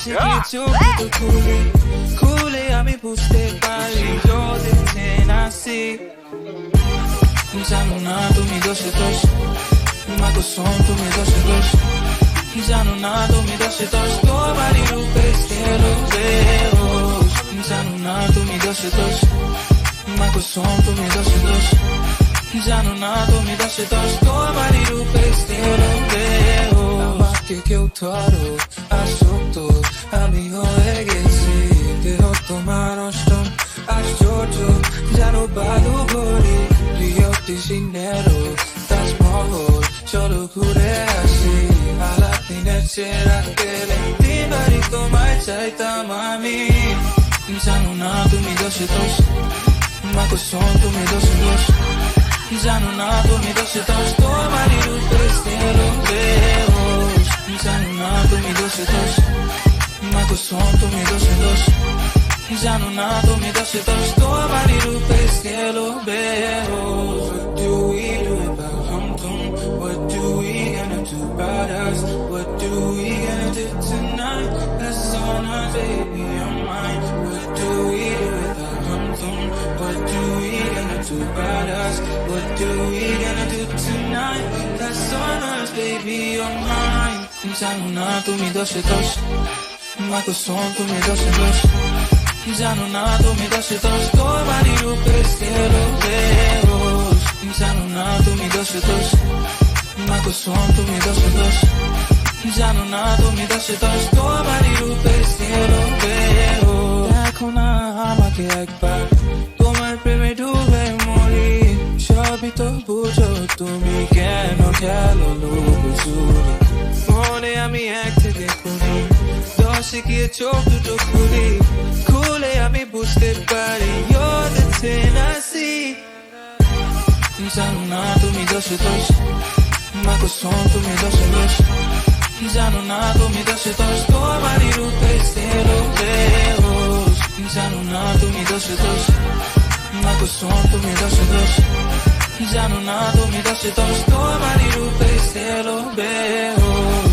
কিছু তো খুলে আমি বুঝতে পারি you're the ten I see জানো না তুমি দোষে দোষ মা কসম তুমি দোষে দোষ জানো না তুমি দোষে দোষ তোমারই রূপে এলো বেহোশ জানো না তুমি দোষে দোষ মা কসম তুমি দোষে দোষ জানো না তুমি দোষে দোষ তোমারই রূপে এলো বেহোশ আমাকে কেউ ধরো আসক্ত আমি হয়ে গেছি দেহ তোমার অষ্টম আশ্চর্য জানো বালু ভরি রিও ডিজেনেরো তাজমহল চলো ঘুরে আসি আলাদিনের চেরা পেলে দিনবারই তোমায় চাইতাম আমি জানো না তুমি দোষে দোষ মা কসম তুমি দোষে দোষ জানো না তুমি দোষে দোষ তোমারই রূপে এলো বেহোশ জানো না তুমি দোষে দোষ মা কসম তুমি দোষে দোষ জানো না তুমি দোষে দোষ তোমারই রূপে এলো বেহোশ What do we do about Hamtum? What do we gonna do about us? What do we gonna do tonight? That's on us, baby, on mine. What do we do about Hamtum? What do we gonna do about us? What do we gonna do tonight? That's on us, baby, on mine. জানো না তুমি দোষে দোষ মা কসম তুমি দোষে দোষ জানো না তুমি দোষে দোষ তোমারই রূপে এলো বেহোশ জানো না তুমি দোষে দোষ মা কসম তুমি দোষে দোষ জানো না তুমি দোষে দোষ তোমারই রূপে এলো বেহোশ দেখো না আমাকে একবার তোমার প্রেমে ডুবে মরি সবই তো বুঝো তুমি কেন খেলো লুকোচুরি মনে আমি এক থেকে করি দশে গিয়ে চোখ দুটো খুলে আমি বুঝতে পারি you're the ten I see জানো না তুমি দোষে দোষ মা কসম তুমি দোষে দোষ জানো না তুমি দোষে দোষ তোমারই রূপে এলো বেহোশ জানো না তুমি দোষে দোষ মা কসম তুমি দোষে দোষ জানো না তুমি দোষে দোষ তোমারই রূপে এলো বেহোশ